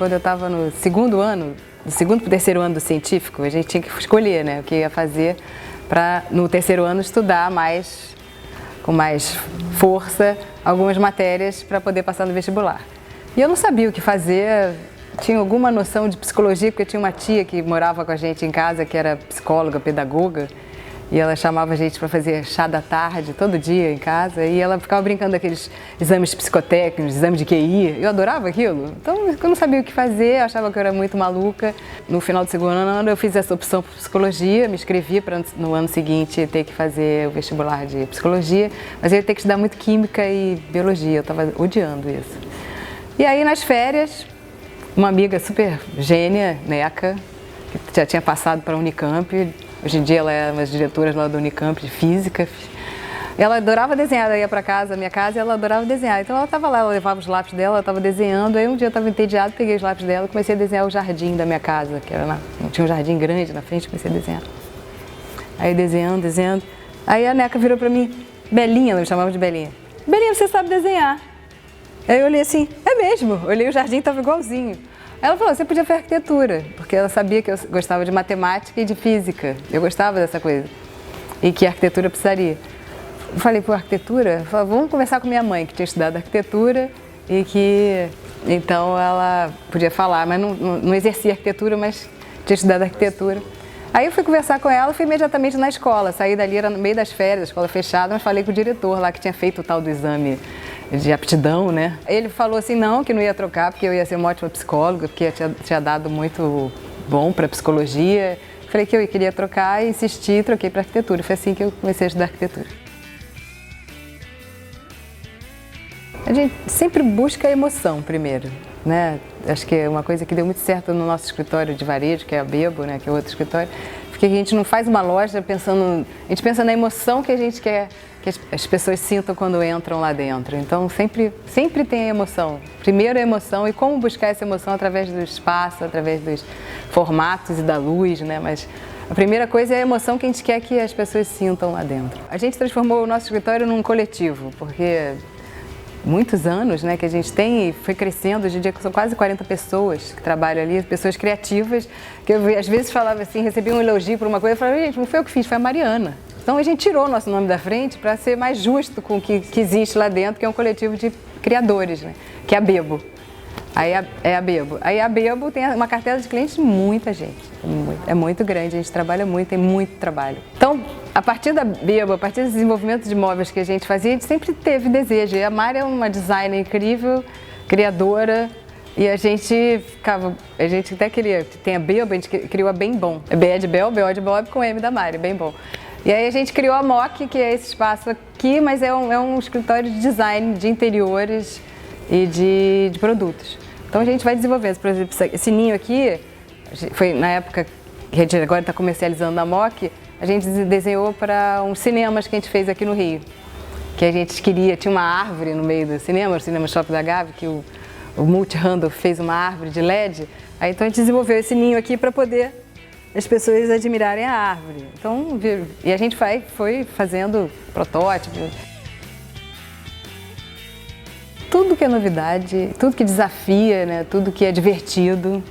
quando eu estava no segundo ano, do segundo para o terceiro ano do científico, a gente tinha que escolher, né, o que ia fazer para no terceiro ano estudar mais, com mais força, algumas matérias para poder passar no vestibular. E eu não sabia o que fazer, tinha alguma noção de psicologia, porque eu tinha uma tia que morava com a gente em casa, que era psicóloga, pedagoga, e ela chamava a gente para fazer chá da tarde, todo dia em casa, e ela ficava brincando daqueles exames psicotécnicos, exame de QI, eu adorava aquilo. Então, eu não sabia o que fazer, eu achava que eu era muito maluca. No final do segundo ano, eu fiz essa opção por psicologia, me inscrevi para no ano seguinte ter que fazer o vestibular de psicologia, mas eu ia ter que estudar muito química e biologia, eu estava odiando isso. E aí, nas férias, uma amiga super gênia, Neca, que já tinha passado para a Unicamp, hoje em dia ela é uma das diretoras lá da Unicamp de Física. Ela adorava desenhar, ela ia para casa, minha casa, e ela adorava desenhar. Então ela estava lá, ela levava os lápis dela, ela estava desenhando. Aí um dia eu estava entediada, peguei os lápis dela e comecei a desenhar o jardim da minha casa, que era tinha um jardim grande na frente, comecei a desenhar. Aí desenhando. Aí a Neca virou para mim, Belinha, ela me chamava de Belinha. Belinha, você sabe desenhar? Aí eu olhei assim, é mesmo? Olhei o jardim, estava igualzinho. Aí ela falou, você podia fazer arquitetura, porque ela sabia que eu gostava de matemática e de física. Eu gostava dessa coisa. E que a arquitetura precisaria. Eu falei, pô, arquitetura? Eu falei, vamos conversar com minha mãe, que tinha estudado arquitetura e que, então, ela podia falar, mas não exercia arquitetura, mas tinha estudado arquitetura. Aí eu fui conversar com ela, fui imediatamente na escola, saí dali, era no meio das férias, escola fechada, mas falei com o diretor lá que tinha feito o tal do exame de aptidão, né? Ele falou assim, não, que não ia trocar, porque eu ia ser uma ótima psicóloga, porque tinha dado muito bom para psicologia. Falei que eu queria trocar e insisti, troquei para arquitetura. Foi assim que eu comecei a estudar arquitetura. A gente sempre busca a emoção primeiro, né? Acho que é uma coisa que deu muito certo no nosso escritório de varejo, que é a Bebo, né? Que é outro escritório, porque a gente não faz uma loja pensando, a gente pensa na emoção que a gente quer que as pessoas sintam quando entram lá dentro. Então sempre tem a emoção. Primeiro a emoção e como buscar essa emoção através do espaço, através dos formatos e da luz, né? Mas a primeira coisa é a emoção que a gente quer que as pessoas sintam lá dentro. A gente transformou o nosso escritório num coletivo, porque muitos anos, né, que a gente tem e foi crescendo, hoje em dia são quase 40 pessoas que trabalham ali, pessoas criativas, que eu às vezes falava assim, recebia um elogio por uma coisa, eu falava, gente, não foi eu que fiz, foi a Mariana. Então a gente tirou o nosso nome da frente para ser mais justo com o que existe lá dentro, que é um coletivo de criadores, né, que é a Bebo. Aí é a Bebo. Aí a Bebo tem uma cartela de clientes de muita gente, é muito grande, a gente trabalha muito, tem muito trabalho. Então, a partir da Bebo, a partir do desenvolvimento de móveis que a gente fazia, a gente sempre teve desejo. E a Mari é uma designer incrível, criadora, e a gente até queria, tem a Bebo, a gente criou a Bem Bom. É B de Bel, B de Bob com M da Mari, Bem Bom. E aí a gente criou a MOC, que é esse espaço aqui, mas é um escritório de design de interiores e de produtos. Então a gente vai desenvolvendo, por exemplo, esse ninho aqui, foi na época que a gente agora está comercializando a MOC, a gente desenhou para uns cinemas que a gente fez aqui no Rio. Que a gente queria, tinha uma árvore no meio do cinema, o Cinema Shopping da Gávea, que o Multi-Handle fez uma árvore de LED. Aí então a gente desenvolveu esse ninho aqui para poder as pessoas admirarem a árvore. Então, e a gente foi fazendo protótipos. Tudo que é novidade, tudo que desafia, né? Tudo que é divertido.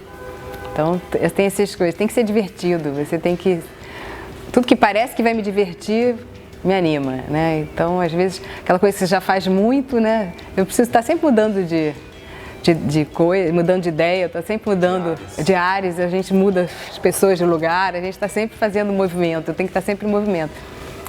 Então, tem essas coisas, tem que ser divertido, você tem que... Tudo que parece que vai me divertir, me anima, né? Então, às vezes, aquela coisa que você já faz muito, né? Eu preciso estar sempre mudando de coisa, mudando de ideia, estou sempre mudando de áreas, a gente muda as pessoas de lugar, a gente está sempre fazendo movimento, eu tenho que estar sempre em movimento.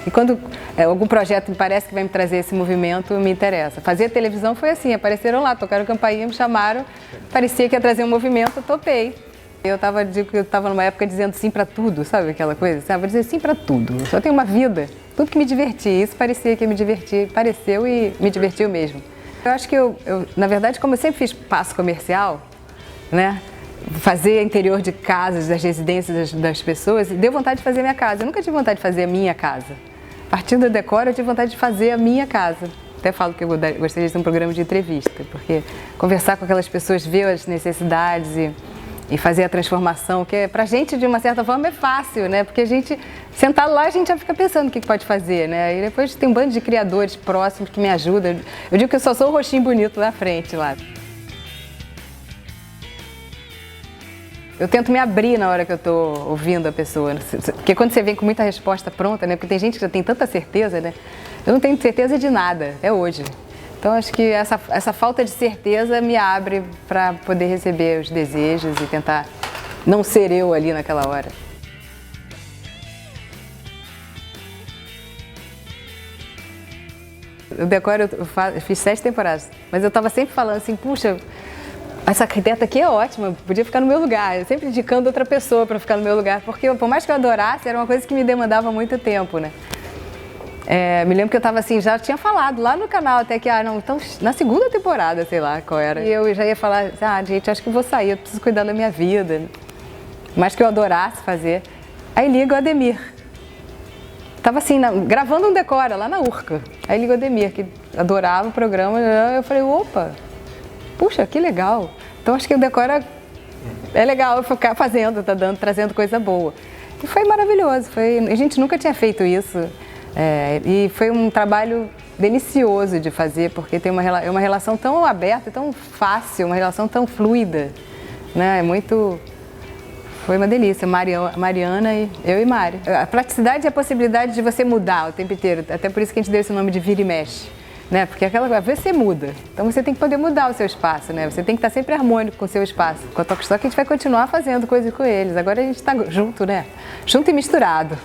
E quando algum projeto me parece que vai me trazer esse movimento, me interessa. Fazer televisão foi assim, apareceram lá, tocaram campainha, me chamaram, parecia que ia trazer um movimento, eu topei. Eu estava numa época dizendo sim para tudo, sabe aquela coisa? Assim, vou dizer sim para tudo, eu só tenho uma vida, tudo que me divertia, isso parecia que ia me divertir, pareceu e me divertiu mesmo. Eu acho que na verdade, como eu sempre fiz passo comercial, né? Fazer interior de casas, das residências das pessoas, deu vontade de fazer minha casa. Eu nunca tive vontade de fazer a minha casa. Partindo do decor, eu tive vontade de fazer a minha casa. Até falo que eu gostaria de ter um programa de entrevista, porque conversar com aquelas pessoas, ver as necessidades e fazer a transformação, que pra gente, de uma certa forma, é fácil, né? Porque a gente, sentado lá, a gente já fica pensando o que pode fazer, né? E depois tem um bando de criadores próximos que me ajudam. Eu digo que eu só sou o rostinho bonito na frente lá. Eu tento me abrir na hora que eu tô ouvindo a pessoa, porque quando você vem com muita resposta pronta, né? Porque tem gente que já tem tanta certeza, né? Eu não tenho certeza de nada, é hoje. Então acho que essa falta de certeza me abre para poder receber os desejos e tentar não ser eu ali naquela hora. O Decora eu fiz 7 temporadas, mas eu estava sempre falando assim, puxa, essa arquiteta aqui é ótima, podia ficar no meu lugar. Eu sempre indicando outra pessoa para ficar no meu lugar, porque por mais que eu adorasse, era uma coisa que me demandava muito tempo, né? Me lembro que eu estava assim, já tinha falado lá no canal até que, não, então na segunda temporada, sei lá qual era. E eu já ia falar, gente, acho que eu vou sair, eu preciso cuidar da minha vida. Mais que eu adorasse fazer. Aí liga o Ademir. Tava assim, gravando um Decora lá na Urca. Aí liga o Ademir, que adorava o programa. Eu falei, opa, puxa, que legal. Então acho que o Decora é legal eu ficar fazendo, trazendo coisa boa. E foi maravilhoso, a gente nunca tinha feito isso. E foi um trabalho delicioso de fazer, porque tem é uma relação tão aberta, tão fácil, uma relação tão fluida, né? Foi uma delícia, Mariana e eu e Mari. A praticidade e a possibilidade de você mudar o tempo inteiro, até por isso que a gente deu esse nome de vira e mexe, né? Porque aquela coisa, você muda, então você tem que poder mudar o seu espaço, né? Você tem que estar sempre harmônico com o seu espaço. Com a Toque Stock a gente vai continuar fazendo coisas com eles, agora a gente está junto, né? Junto e misturado.